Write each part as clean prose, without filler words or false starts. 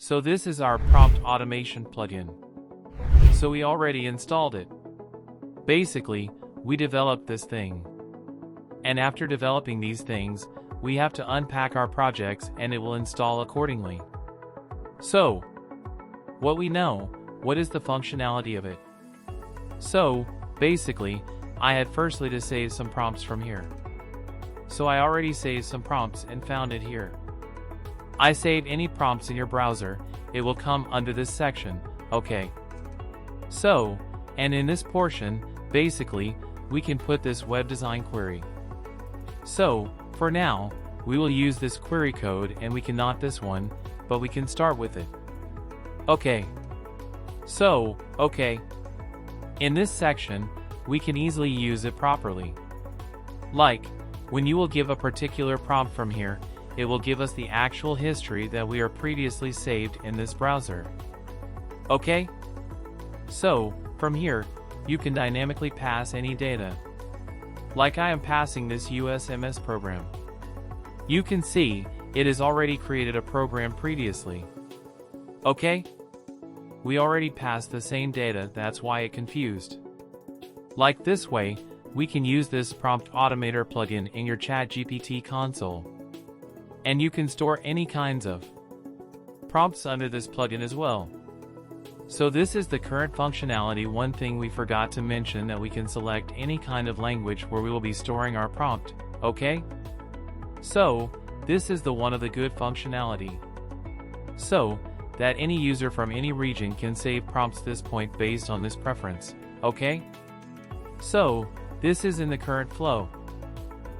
So this is our Prompt Automation plugin. So we already installed it. Basically, we developed this thing. And after developing these things, we have to unpack our projects and it will install accordingly. So, what we know, what is the functionality of it? So, basically, I had firstly to save some prompts from here. So I already saved some prompts and found it here. I save any prompts in your browser, it will come under this section, okay. So, and in this portion, basically, we can put this web design query. So, for now, we will use this query code and we can not this one, but we can start with it. Okay. So, okay. In this section, we can easily use it properly. Like, when you will give a particular prompt from here, it will give us the actual history that we are previously saved in this browser. Okay? So, from here, you can dynamically pass any data. Like I am passing this USMS program. You can see, it has already created a program previously. Okay? We already passed the same data, that's why it confused. Like this way, we can use this Prompt Automator plugin in your ChatGPT console. And you can store any kinds of prompts under this plugin as well. So this is the current functionality. One thing we forgot to mention that we can select any kind of language where we will be storing our prompt, okay? So, this is the one of the good functionality. So, that any user from any region can save prompts this point based on this preference, okay? So, this is in the current flow.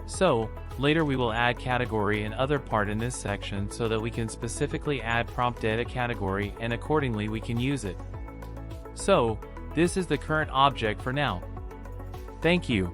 So, later we will add category and other part in this section so that we can specifically add prompt data category and accordingly we can use it. So, this is the current object for now. Thank you.